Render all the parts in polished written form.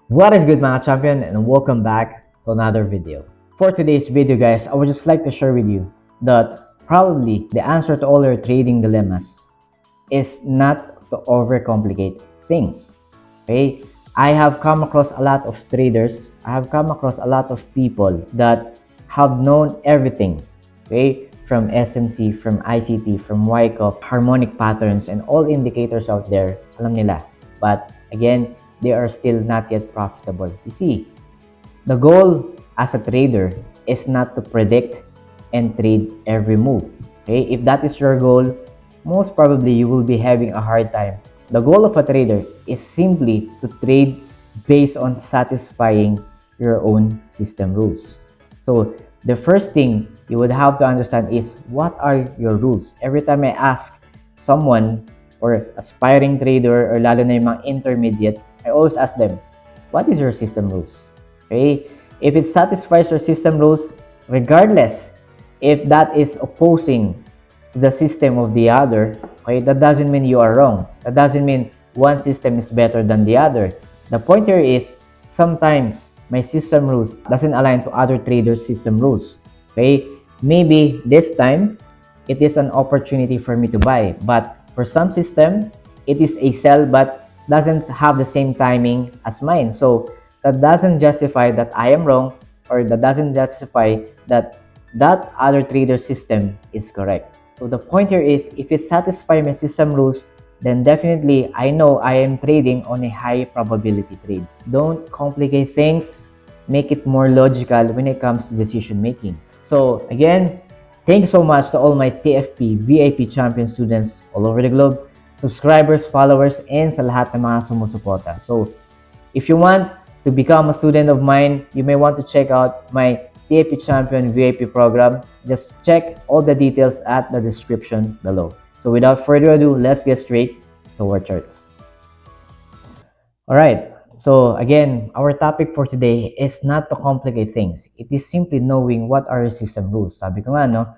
What is good mga champion, and welcome back to another video. For today's video guys, I would just like to share with you that probably the answer to all your trading dilemmas is not to overcomplicate things. Okay? I have come across a lot of traders, I have come across a lot of people that have known everything. Okay? From SMC, from ICT, from Wyckoff, harmonic patterns, and all indicators out there, alam nila. But again, they are still not yet profitable. You see, the goal as a trader is not to predict and trade every move. Okay? If that is your goal, most probably you will be having a hard time. The goal of a trader is simply to trade based on satisfying your own system rules. So the first thing you would have to understand is what are your rules. Every time I ask someone or aspiring trader or lalo na yung mga intermediate, I always ask them, what is your system rules? Okay? If it satisfies your system rules, regardless if that is opposing the system of the other, okay, that doesn't mean you are wrong. That doesn't mean one system is better than the other. The point here is, sometimes my system rules doesn't align to other traders' system rules. Okay? Maybe this time, it is an opportunity for me to buy. But for some system, it is a sell but doesn't have the same timing as mine. So that doesn't justify that I am wrong, or that doesn't justify that that other trader system is correct. So the point here is, if it satisfies my system rules, then definitely I know I am trading on a high probability trade. Don't complicate things. Make it more logical when it comes to decision making. So again, thank you so much to all my TFP VIP champion students all over the globe, subscribers, followers, and sa lahat ng mga sumusuporta. So if you want to become a student of mine, you may want to check out my TFP Champion VIP program. Just check all the details at the description below. So without further ado, let's get straight to our charts. Alright, so again, our topic for today is not to complicate things. It is simply knowing what are your system rules. Sabi ko nga, no,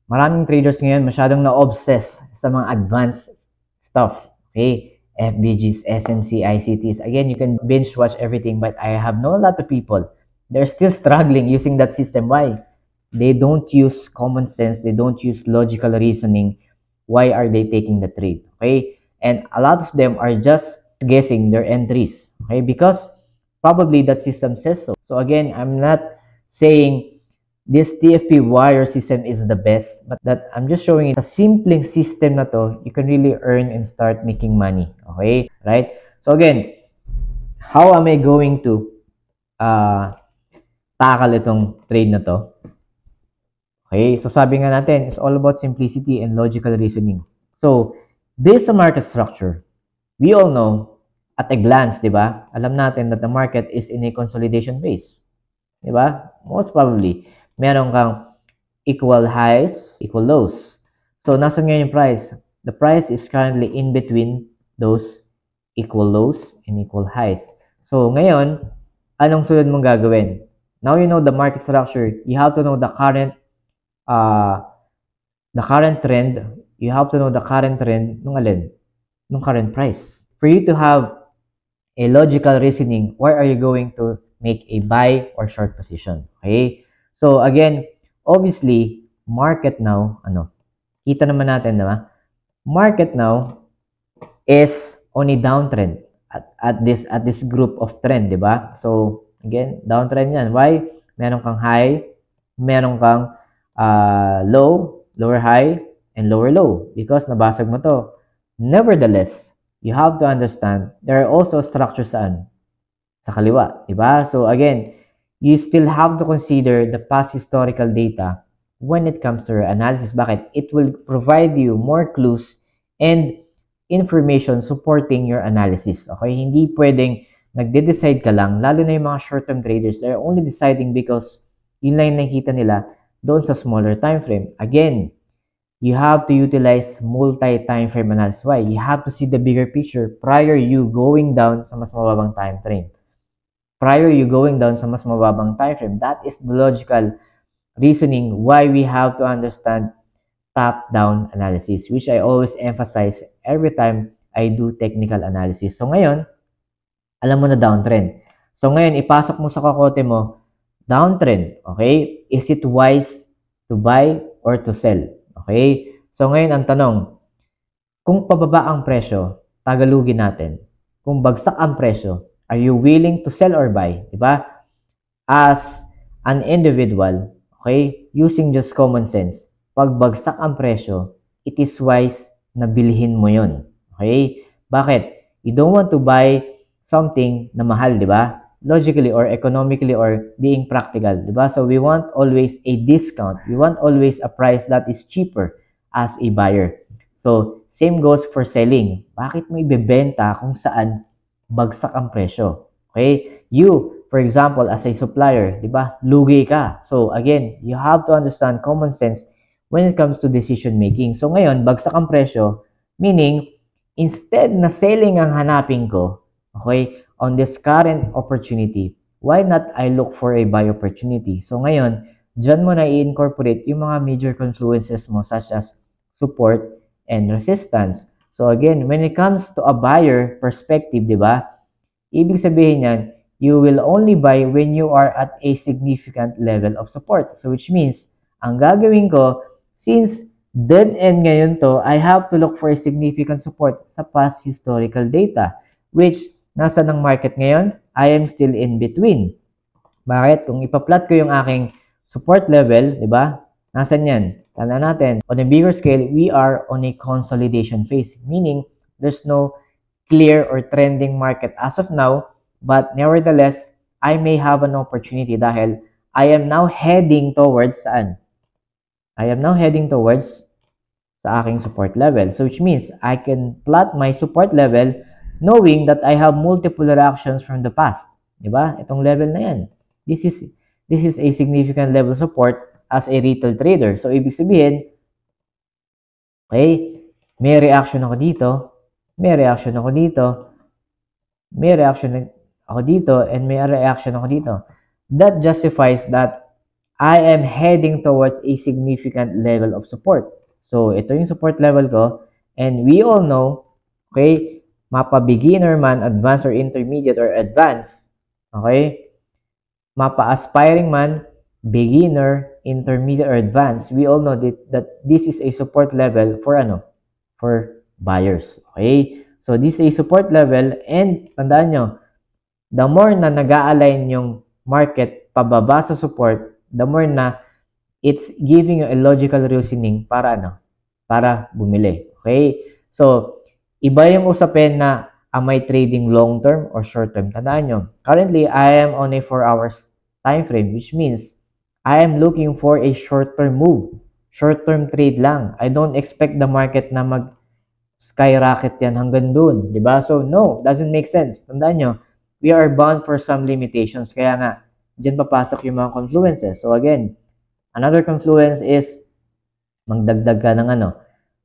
maraming traders ngayon masyadong na-obsess sa mga advanced stuff. Okay? FBGs, SMC, ICTs. Again, you can binge watch everything, but I have known a lot of people, they're still struggling using that system. Why? They don't use common sense. They don't use logical reasoning. Why are they taking the trade? Okay? And a lot of them are just guessing their entries. Okay? Because probably that system says so. So again, I'm not saying this TFP wire system is the best, but that I'm just showing it a simple system na to, you can really earn and start making money. Okay? Right? So again, how am I going to tackle itong trade na to? Okay? So sabi nga natin, it's all about simplicity and logical reasoning. So, based on market structure, we all know at a glance, di ba? Alam natin that the market is in a consolidation phase. Di ba? Most probably, meron kang equal highs, equal lows. So, nasa ngayon yung price? The price is currently in between those equal lows and equal highs. So, ngayon, anong sunod mong gagawin? Now you know the market structure. You have to know the current trend. You have to know the current trend nung alin? Nung current price. For you to have a logical reasoning, where are you going to make a buy or short position? Okay? So again, obviously, market now, kita naman natin, diba? Market now is on a downtrend at this group of trend, diba? So again, downtrend yan. Why? Meron kang high, meron kang low, lower high, and lower low, because nabasag mo to. Nevertheless, you have to understand there are also structures saan? Sa kaliwa, diba? So again, you still have to consider the past historical data when it comes to your analysis. Bakit? It will provide you more clues and information supporting your analysis. Okay? Hindi pwedeng nagde-decide ka lang, lalo na yung mga short-term traders, they're only deciding because yun lang yung nakikita nila doon sa smaller time frame. Again, you have to utilize multi-time frame analysis. Why? You have to see the bigger picture prior you going down sa mas mababang time frame. Prior you going down sa mas mababang time frame. That is the logical reasoning why we have to understand top-down analysis, which I always emphasize every time I do technical analysis. So ngayon, Alam mo na downtrend. So ngayon, ipasok mo sa kokote mo, downtrend. Okay? Is it wise to buy or to sell? Okay? So ngayon, ang tanong, kung pababa ang presyo, tagalugin natin. Kung bagsak ang presyo, are you willing to sell or buy? Diba? As an individual, okay, using just common sense, pag bagsak ang presyo, it is wise na bilhin mo yon. Okay? Bakit? You don't want to buy something na mahal, di ba? Logically or economically or being practical, di ba? So we want always a discount. We want always a price that is cheaper as a buyer. So, same goes for selling. Bakit mo ibebenta kung saan bagsak ang presyo? Okay? You, for example, as a supplier, di ba? Lugi ka. So, again, you have to understand common sense when it comes to decision making. So, ngayon, bagsak ang presyo, meaning, instead na selling ang hanapin ko, okay, on this current opportunity, why not I look for a buy opportunity? So, ngayon, dyan mo na i-incorporate yung mga major confluences mo such as support and resistance. So, again, when it comes to a buyer perspective, di ba? Ibig sabihin yan, you will only buy when you are at a significant level of support. So, which means, ang gagawin ko, since dead end ngayon to, I have to look for a significant support sa past historical data, which, nasa ng market ngayon, I am still in between. Bakit? Kung ipa-plot ko yung aking support level, di ba? Nasaan yan? Tandaan natin, on a bigger scale, we are on a consolidation phase, meaning there's no clear or trending market as of now, but nevertheless, I may have an opportunity dahil I am now heading towards saan? I am now heading towards sa aking support level. So which means I can plot my support level knowing that I have multiple reactions from the past. Diba? Itong level na yan. This is a significant level of support as a retail trader. So ibig sabihin, okay, may reaction ako dito, may reaction ako dito, may reaction ako dito, and may reaction ako dito. That justifies that I am heading towards a significant level of support. So, ito yung support level ko. And we all know, okay, mapa beginner man, advanced or intermediate or advanced, okay, mapa aspiring man, beginner, intermediate or advanced, we all know that this is a support level for ano? For buyers. Okay? So, this is a support level and tandaan nyo, the more na nag-a-align yung market pababa sa support, the more na it's giving you a logical reasoning para ano? Para bumili. Okay? So, iba yung usapin na am I trading long term or short term? Tandaan nyo, currently, I am on a 4 hours time frame, which means I am looking for a short term move. Short term trade lang. I don't expect the market na mag-skyrocket yan hanggang dun. Diba? So, no, doesn't make sense. Tandaan nyo, we are bound for some limitations. Kaya nga, dyan papasok yung mga confluences. So, again, another confluence is magdagdag ka ng ano,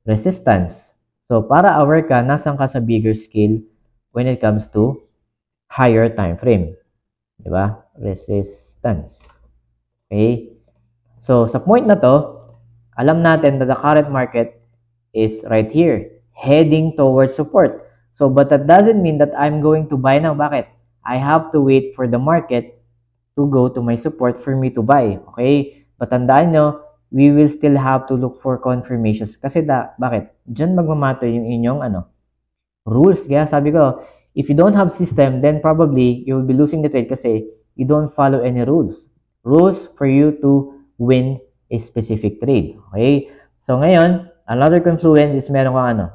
resistance. So, para aware ka, nasan ka sa bigger scale when it comes to higher time frame. Diba? Resistance. Okay? So, sa point na to, alam natin that the current market is right here, heading towards support. So, but that doesn't mean that I'm going to buy now. Bakit? I have to wait for the market to go to my support for me to buy. Okay? But tandaan nyo, we will still have to look for confirmations. Kasi bakit? Diyan magmamatter yung inyong rules. Kaya sabi ko, if you don't have system, then probably you will be losing the trade kasi you don't follow any rules. Rules for you to win a specific trade. Okay? So ngayon, another confluence is meron kang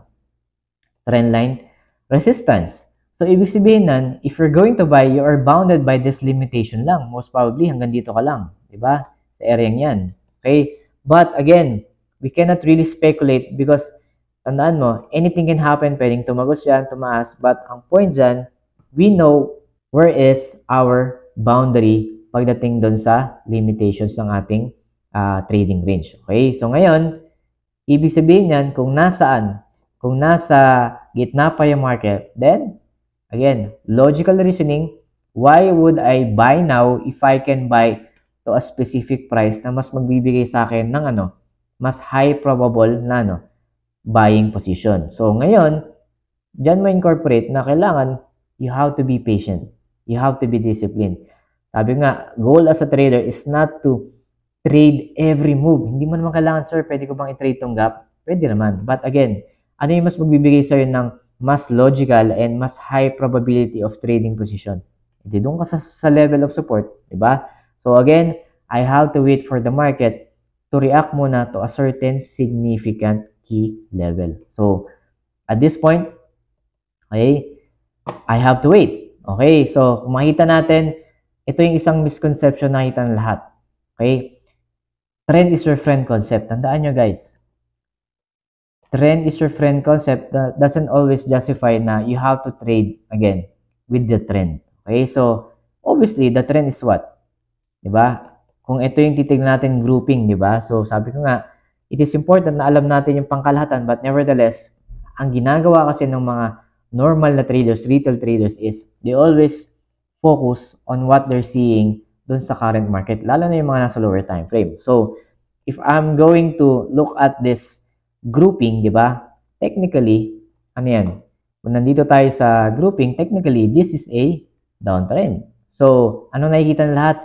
trend line resistance. So ibig sabihin nan, if you're going to buy, you are bounded by this limitation lang. Most probably hanggang dito ka lang, 'di ba? Sa area yan. Okay? But again, we cannot really speculate because tandaan mo, anything can happen. Pwedeng tumagos yan, tumaas. But ang point dyan, we know where is our boundary pagdating doon sa limitations ng ating trading range. Okay? So ngayon, ibig sabihin yan, kung nasaan, kung nasa gitna pa yung market, then, again, logical reasoning, why would I buy now if I can buy to a specific price na mas magbibigay sa akin ng mas high probable na buying position. So, ngayon, dyan mo incorporate na kailangan you have to be patient. You have to be disciplined. Sabi nga, goal as a trader is not to trade every move. Hindi mo naman kailangan, sir, pwede ko bang i-trade tong gap? Pwede naman. But again, ano yung mas magbibigay sa'yo ng mas logical and mas high probability of trading position? Hindi doon ka sa level of support, di ba? So again, I have to wait for the market to react muna to a certain significant key level. So, at this point, okay, I have to wait. Okay, so kung makita natin, ito yung isang misconception na nakita ng lahat. Okay, trend is your friend concept. Tandaan nyo guys, trend is your friend concept doesn't always justify na you have to trade again with the trend. Okay, so obviously, the trend is what? Diba? Kung ito yung titignan natin grouping, diba? So sabi ko nga, it is important na alam natin yung pangkalahatan, but nevertheless, ang ginagawa kasi ng mga normal na traders, retail traders is they always focus on what they're seeing dun sa current market, lalo na yung mga nasa lower time frame. So, if I'm going to look at this grouping, di ba? Technically, ano yan? Kung nandito tayo sa grouping, technically, this is a downtrend. So, ano nakikita ng lahat?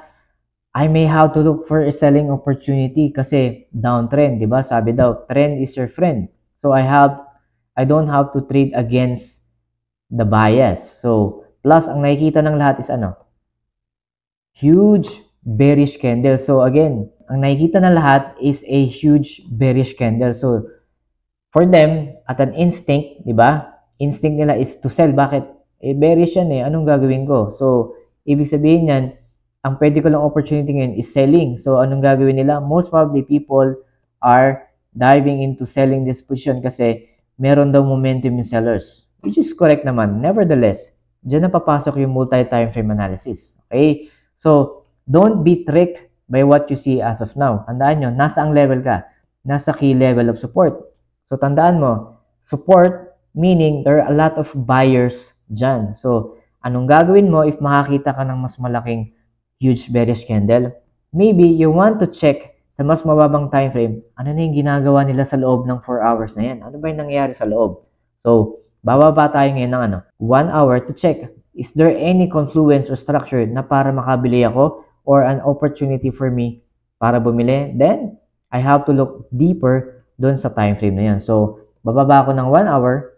I may have to look for a selling opportunity kasi downtrend, di ba? Sabi daw, trend is your friend. So, I don't have to trade against the bias. So, plus, ang nakikita ng lahat is ano? Huge bearish candle. So, again, ang nakikita ng lahat is a huge bearish candle. So, for them, at an instinct, di ba? Instinct nila is to sell. Bakit? Eh, bearish yan eh. Anong gagawin ko? So, ibig sabihin yan, ang pwede ko lang opportunity ngayon is selling. So, anong gagawin nila? Most probably, people are diving into selling this position kasi meron daw momentum yung sellers. Which is correct naman. Nevertheless, dyan na papasok yung multi-time frame analysis. Okay? So, don't be tricked by what you see as of now. Tandaan nyo, nasa ang level ka? Nasa key level of support. So, tandaan mo, support meaning there are a lot of buyers dyan. So, anong gagawin mo if makakita ka ng mas malaking huge bearish candle? Maybe you want to check sa mas mababang time frame, ano na yung ginagawa nila sa loob ng 4 hours na yan? Ano ba yung nangyayari sa loob? So, bababa tayo ngayon ng 1 hour to check, is there any confluence or structure na para makabili ako or an opportunity for me para bumili? Then, I have to look deeper doon sa time frame na yan. So, bababa ako ng 1 hour.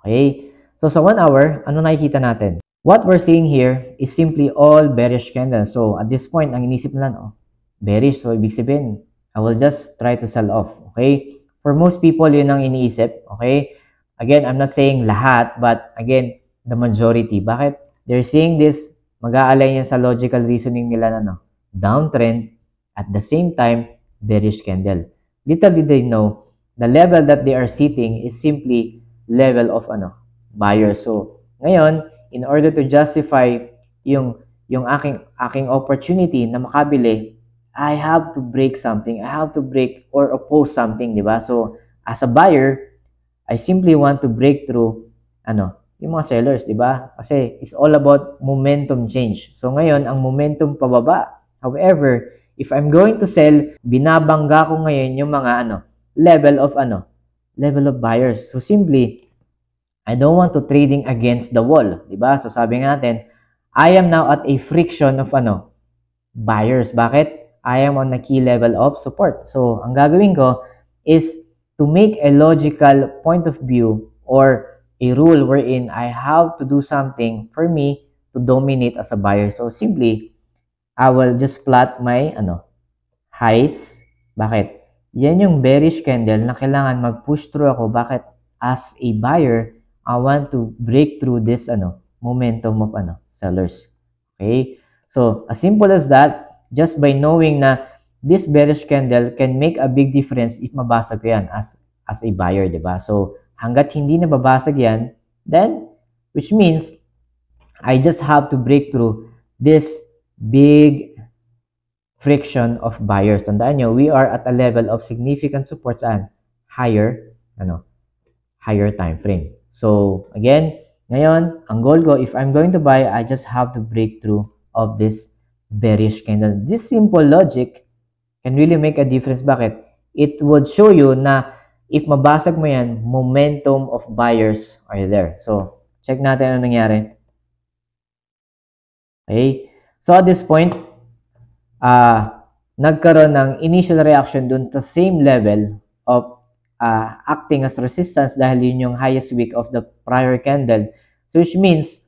Okay? So, sa 1 hour, ano nakikita natin? What we're seeing here is simply all bearish candles. So, at this point, ang inisip nila, bearish. So, ibig sabihin, I will just try to sell off. Okay? For most people, yun ang iniisip. Okay? Again, I'm not saying lahat, but again, the majority. Bakit? They're seeing this, mag-a-align yan sa logical reasoning nila na downtrend, at the same time, bearish candle. Little did they know, the level that they are sitting is simply level of buyers. So, ngayon, in order to justify yung aking opportunity na makabili, I have to break something. I have to break or oppose something, di ba? So, as a buyer, I simply want to break through yung mga sellers, di ba? Kasi it's all about momentum change. So, ngayon, ang momentum pababa. However, if I'm going to sell, binabangga ko ngayon yung mga level of buyers. So, simply, I don't want to trading against the wall, di ba? So sabi nga natin, I am now at a friction of buyers. Bakit? I am on a key level of support. So ang gagawin ko is to make a logical point of view or a rule wherein I have to do something for me to dominate as a buyer. So simply, I will just plot my highs. Bakit? Yan yung bearish candle na kailangan mag-push through ako. Bakit? As a buyer, I want to break through this momentum of sellers. Okay? So, as simple as that, just by knowing na this bearish candle can make a big difference if mabasag ko yan as a buyer, di ba? So, hanggat hindi na babasag yan, then, which means, I just have to break through this big friction of buyers. Tandaan nyo, we are at a level of significant support and higher time frame. So, again, ngayon, ang goal ko, if I'm going to buy, I just have to break through of this bearish candle. This simple logic can really make a difference. Bakit? It would show you na if mabasag mo yan, momentum of buyers are there. So, Check natin ano nangyari. Okay? So at this point, nagkaroon ng initial reaction dun sa same level of acting as resistance dahil yun yung highest wick of the prior candle. So which means,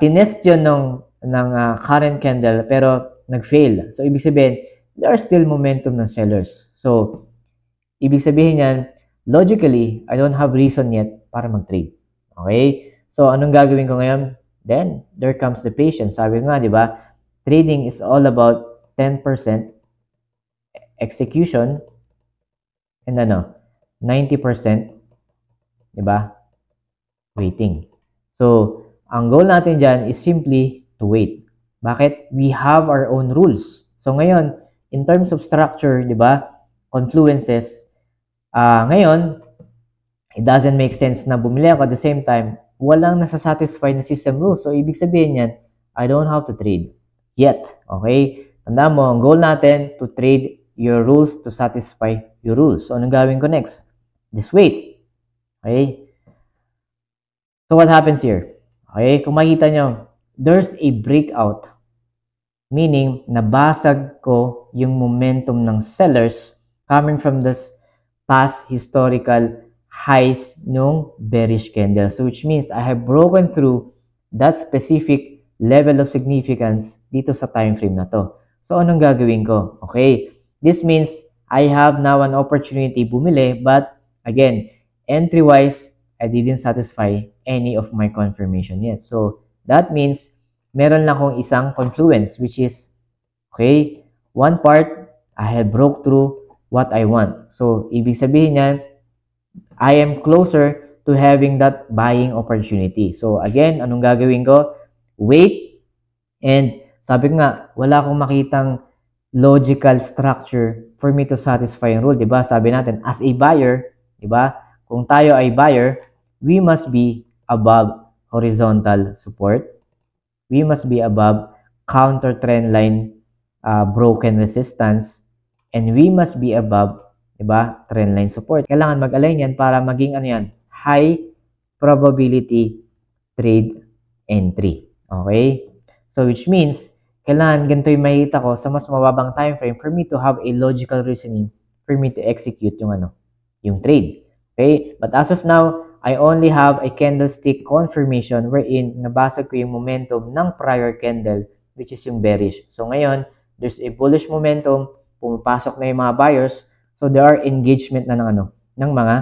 tinest yun ng current candle pero nag-fail. So ibig sabihin, there are still momentum ng sellers. So ibig sabihin yan, logically, I don't have reason yet para mag-trade. Okay? So anong gagawin ko ngayon? Then, there comes the patience. Sabi nga, di ba? Trading is all about 10% execution and 90%, di ba? Waiting. So, ang goal natin dyan is simply to wait. Bakit? We have our own rules. So, ngayon, in terms of structure, di ba? Confluences, ngayon, it doesn't make sense na bumili ako at the same time, walang nasasatisfy na system rules. So, ibig sabihin yan, I don't have to trade yet. Okay? Tandaan mo, ang goal natin to trade your rules to satisfy your rules. So, anong gawin ko next? Just wait. Okay? So, what happens here? Okay? Kung makita nyo, there's a breakout. Meaning, nabasag ko yung momentum ng sellers coming from this past historical highs nung bearish candle. So, which means I have broken through that specific level of significance dito sa time frame na to. So, anong gagawin ko? Okay, this means I have now an opportunity bumili, but again, entry-wise, I didn't satisfy any of my confirmation yet. So, that means meron lang akong isang confluence, which is, okay, one part, I have broke through what I want. So, ibig sabihin niyan, I am closer to having that buying opportunity. So, again, anong gagawin ko? Wait. And sabi ko nga, wala akong makitang logical structure for me to satisfy yung rule. Diba? Sabi natin, as a buyer, diba? Kung tayo ay buyer, we must be above horizontal support. We must be above counter trend line broken resistance. And we must be above, diba, trend line support. Kailangan mag-align yan para maging high probability trade entry. Okay? So, which means, kailangan ganito yung makita ko sa mas mababang time frame for me to have a logical reasoning for me to execute yung trade. Okay? But as of now, I only have a candlestick confirmation wherein nabasag ko yung momentum ng prior candle, which is yung bearish. So, ngayon, there's a bullish momentum, pumapasok na yung mga buyers, so there are engagement na ng mga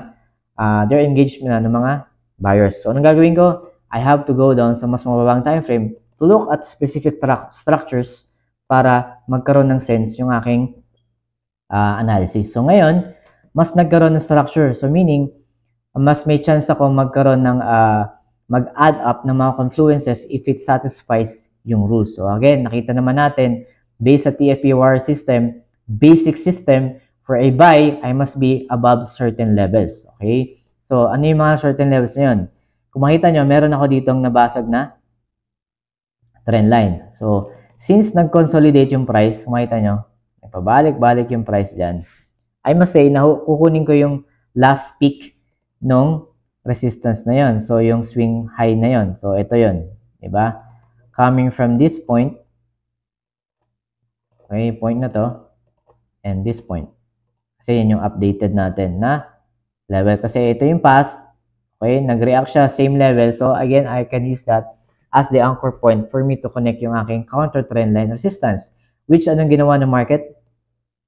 buyers. So, anong gagawin ko? I have to go down sa mas mababang time frame to look at specific structures para magkaroon ng sense yung aking analysis. So, ngayon, mas nagkaroon ng structure. So, meaning, mas may chance ako magkaroon ng mag-add up ng mga confluences if it satisfies yung rules. So, again, nakita naman natin, based sa TFP-WAR system, basic system, for a buy, I must be above certain levels. Okay? So, ano yung mga certain levels na yun? Kung makita nyo, meron ako ditong nabasag na trend line. So, since nag-consolidate yung price, kung makita nyo, nagpabalik-balik yung price dyan, I must say, kukunin ko yung last peak nung resistance na yon. So, yung swing high na yon. So, ito yon. Diba? Coming from this point, okay, point na to, and this point. Kasi yun yung updated natin na level. Kasi ito yung past, okay, nag-react siya, same level. So, again, I can use that as the anchor point for me to connect yung aking counter trend line resistance. Which, anong ginawa ng market?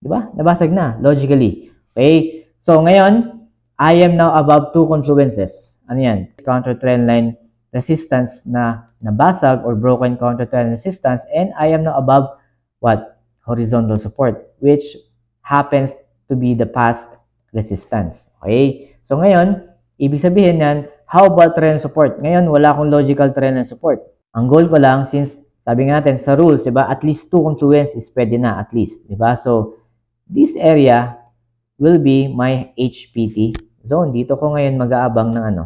Diba? Nabasag na, logically. Okay? So, ngayon, I am now above two confluences. Ano yan? Counter trend line resistance na nabasag or broken counter trend resistance, and I am now above what? Horizontal support, which happens to be the past resistance. Okay? So, ngayon, ibig sabihin yan, how about trend support? Ngayon, wala akong logical trend line support. Ang goal ko lang, since sabi nga natin sa rules, diba, at least two confluence is pwede na, at least. Diba? So, this area will be my HPT zone. Dito ko ngayon mag-aabang ng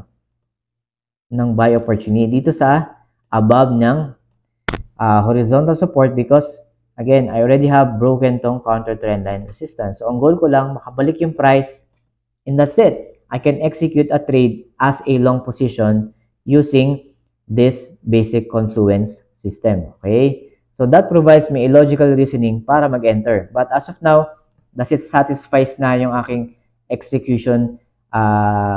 ng buy opportunity dito sa above ng horizontal support because again, I already have broken tong counter trend line resistance. So, ang goal ko lang, makabalik yung price and that's it. I can execute a trade as a long position using this basic confluence system. Okay? So that provides me a logical reasoning para mag-enter. But as of now, does it satisfies na yung aking execution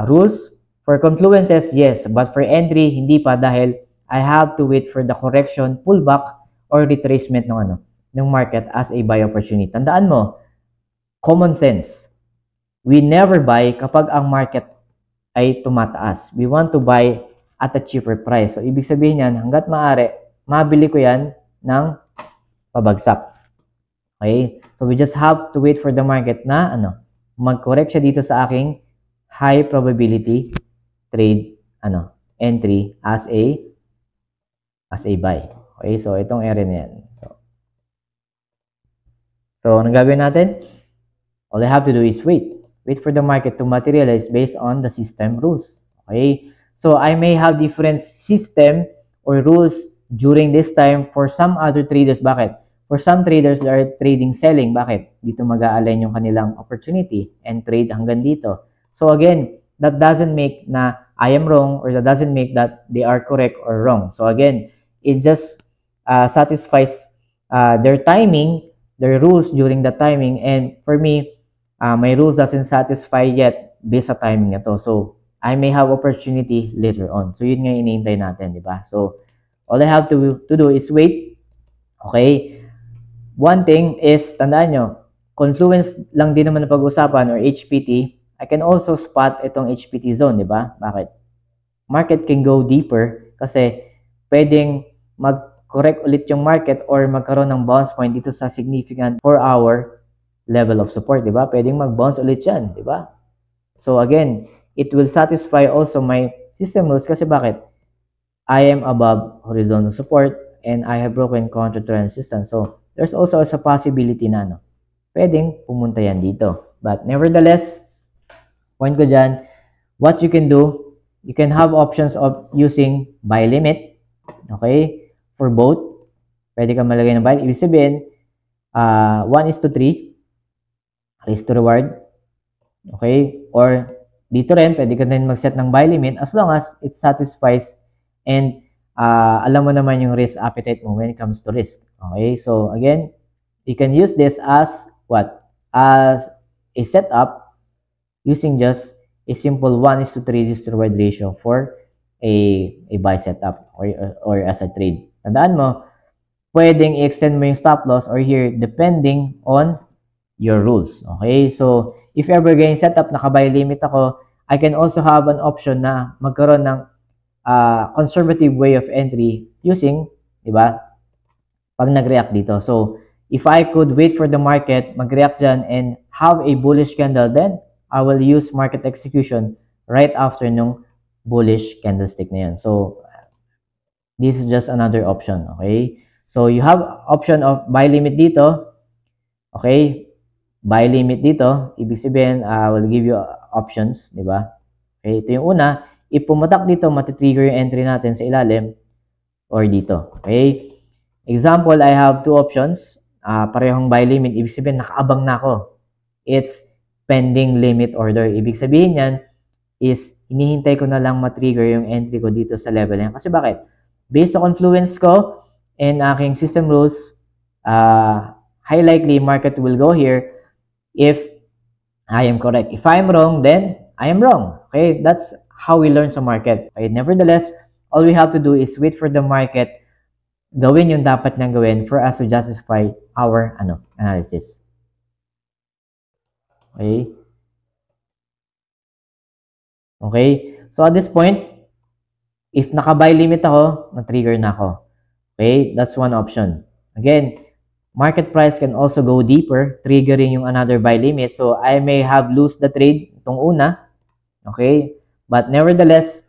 rules? For confluences, yes. But for entry, hindi pa dahil I have to wait for the correction, pullback, or retracement ng market as a buy opportunity. Tandaan mo, common sense. We never buy kapag ang market ay tumataas. We want to buy at a cheaper price. So, ibig sabihin yan, hanggat maaari, mabili ko yan ng pabagsak. Okay? So, we just have to wait for the market na mag-correct siya dito sa aking high probability trade entry as a buy. Okay? So, itong area na yan. So anong gagawin natin? All I have to do is wait. Wait for the market to materialize based on the system rules. Okay? So, I may have different system or rules during this time for some other traders. Bakit? For some traders that are trading selling. Bakit? Dito mag-a-align yung kanilang opportunity and trade hanggang dito. So, again, that doesn't make na I am wrong or that doesn't make that they are correct or wrong. So, again, it just satisfies their timing, their rules during the timing. And for me, my rules doesn't satisfy yet based sa timing na to. So, I may have opportunity later on. So, yun nga iniintay natin, di ba? So, all I have to do is wait. Okay? One thing is, tandaan nyo, confluence lang din naman na pag-usapan or HPT. I can also spot itong HPT zone, di ba? Bakit? Market can go deeper kasi pwedeng mag-correct ulit yung market or magkaroon ng bounce point dito sa significant 4-hour level of support, di ba? Pwedeng mag-bounce ulit yan, di ba? So again, it will satisfy also my system rules kasi bakit? I am above horizontal support and I have broken counter-trend resistance. So there's also a possibility na pwedeng pumunta yan dito. But nevertheless, point ko dyan, what you can do, you can have options of using buy limit, okay, for both. Pwede ka malagay ng buy. Ibig sabihin, 1:3, risk to reward, okay, or dito rin, pwede ka din mag-set ng buy limit as long as it satisfies and alam mo naman yung risk appetite mo when it comes to risk. Okay, so again, you can use this as what? As a setup using just a simple 1:3 risk to reward ratio for a buy setup or as a trade. Tandaan mo, pwedeng i-extend mo yung stop loss or here depending on your rules. Okay, so if ever ganyan setup, naka-buy limit ako, I can also have an option na magkaroon ng conservative way of entry using, di ba, pag nag-react dito. So, if I could wait for the market, mag-react dyan and have a bullish candle, then I will use market execution right after nung bullish candlestick na yan. So, this is just another option. Okay, so you have option of buy limit dito. Okay, buy limit dito, ibig sabihin, will give you options, di ba? Okay, ito yung una. If pumatak dito, matitrigger yung entry natin sa ilalim or dito. Okay? Example, I have two options. Parehong buy limit. Ibig sabihin, nakaabang na ako. It's pending limit order. Ibig sabihin yan is, hinihintay ko na lang matrigger yung entry ko dito sa level yan. Kasi bakit? Based on confluence ko and aking system rules, high likely market will go here if I am correct. If I am wrong, then I am wrong. Okay, that's how we learn sa market. Okay, nevertheless, all we have to do is wait for the market, gawin yung dapat niyang gawin for us to justify our analysis. Okay. Okay, so at this point, if naka-buy limit ako, na-trigger na ako. Okay, that's one option. Again, market price can also go deeper, triggering yung another buy limit. So, I may have lose the trade itong una. Okay? But nevertheless,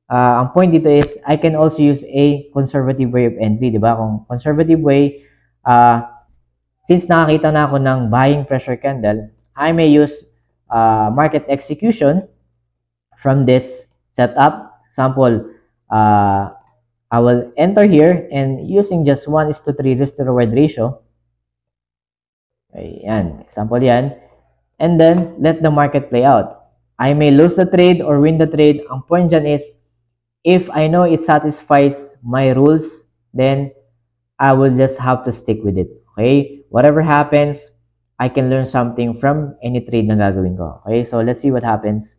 ang point dito is, I can also use a conservative way of entry. Diba? Kung conservative way, since nakakita na ako ng buying pressure candle, I may use market execution from this setup. Example, I will enter here and using just 1:3 risk to reward ratio. Ayan, example yan. And then, let the market play out. I may lose the trade or win the trade. Ang point dyan is, if I know it satisfies my rules, then I will just have to stick with it. Okay? Whatever happens, I can learn something from any trade na gagawin ko. Okay? So, let's see what happens.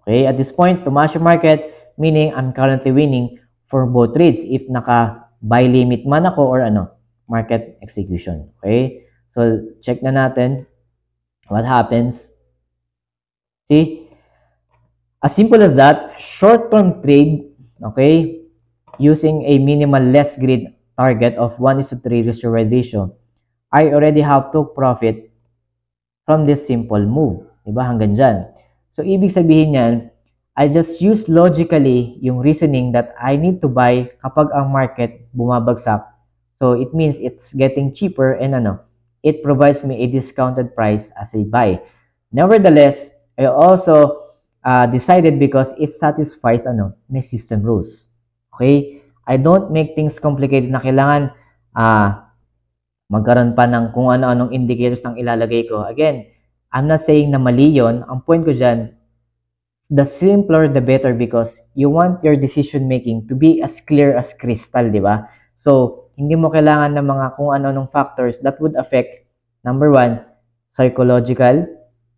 Okay? At this point, tumaas yung market, meaning I'm currently winning for both trades. If naka-buy limit man ako or market execution. Okay? So, check na natin what happens. See? As simple as that, short-term trade, okay, using a minimal less grid target of 1:3 risk-reward ratio, I already have to profit from this simple move. Diba? Hanggang dyan. So, ibig sabihin yan, I just use logically yung reasoning that I need to buy kapag ang market bumabagsak. So, it means it's getting cheaper and it provides me a discounted price as a buy. Nevertheless, I also decided because it satisfies my system rules. Okay? I don't make things complicated na kailangan magkaroon pa ng kung ano-anong indicators ang ilalagay ko. Again, I'm not saying na mali yun. Ang point ko dyan, the simpler the better because you want your decision making to be as clear as crystal, di ba? So, hindi mo kailangan ng mga kung ano-anong factors that would affect, number one, psychological.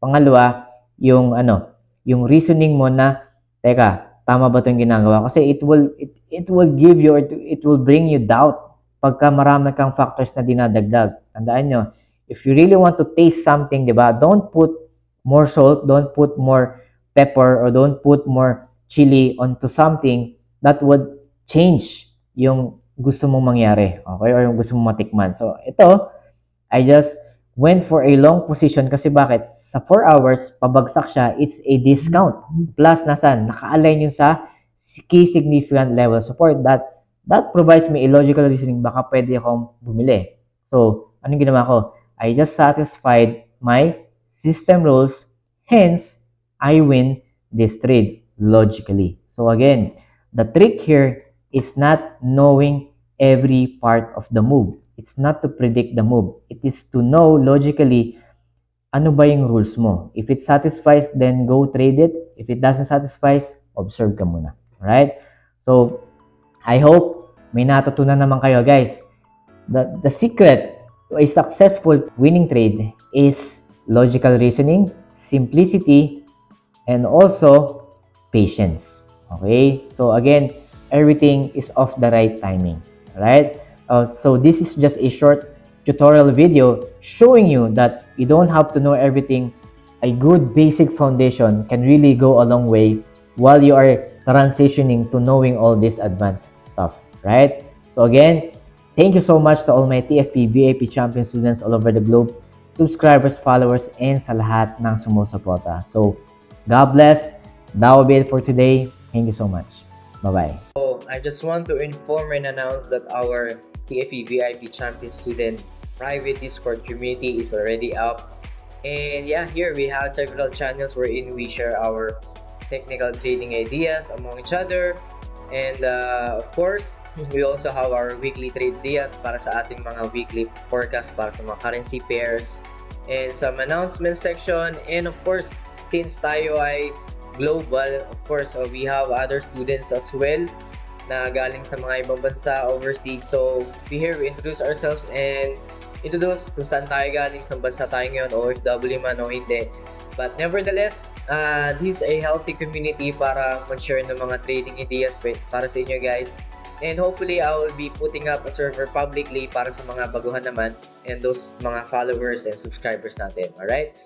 Pangalawa, yung reasoning mo na, teka, tama ba 'tong ginagawa? Kasi it will give you or it will bring you doubt pagka marami kang factors na dinadagdag. Tandaan nyo, if you really want to taste something, di ba? Don't put more salt, don't put more pepper, or don't put more chili onto something that would change yung gusto mong mangyari. Okay? Or yung gusto mong matikman. So, ito, I just went for a long position kasi bakit? Sa 4 hours, pabagsak siya, it's a discount. Plus, nasan? Naka-align yun sa key significant level support. That provides me a logical reasoning. Baka pwede akong bumili. So, anong ginawa ko? I just satisfied my system rules. Hence, I win this trade logically. So, again, the trick here is not knowing every part of the move. It's not to predict the move. It is to know logically ano ba yung rules mo. If it satisfies, then go trade it. If it doesn't satisfy, observe ka muna. Alright? So, I hope may natutunan naman kayo, guys. The secret to a successful winning trade is logical reasoning, simplicity, and also patience. Okay? So, again, everything is of the right timing. Alright? So this is just a short tutorial video showing you that you don't have to know everything. A good basic foundation can really go a long way while you are transitioning to knowing all this advanced stuff, right? So again, thank you so much to all my TFP VIP champion students all over the globe, subscribers, followers, and sa lahat ng sumusuporta. So, God bless. That will be it for today. Thank you so much. Bye-bye. So, I just want to inform and announce that our TFE VIP Champion Student private Discord community is already up. And yeah, here we have several channels wherein we share our technical trading ideas among each other. And of course, we also have our weekly trade ideas para sa ating mga weekly forecast para sa mga currency pairs. And some announcement section. And of course, since tayo ay global, of course, we have other students as well na galing sa mga ibang bansa overseas. So, we introduce ourselves and introduce kung saan tayo galing, sa bansa tayo ngayon, OFW man o hindi. But nevertheless, this is a healthy community para mag-share ng mga trading ideas para sa inyo guys. And hopefully, I will be putting up a server publicly para sa mga baguhan naman and those mga followers and subscribers natin. Alright?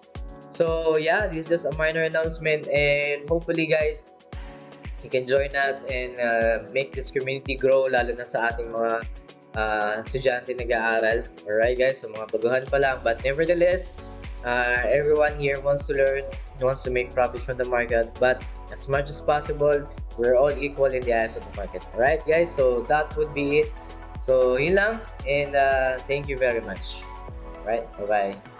So, yeah, this is just a minor announcement and hopefully guys, you can join us and make this community grow lalo na sa ating mga estudyante nag-aaral. Alright guys, so mga baguhan pa lang. But nevertheless, everyone here wants to learn, wants to make profit from the market. But as much as possible, we're all equal in the eyes of the market. Alright guys, so that would be it. So yun lang and thank you very much. Alright, bye-bye.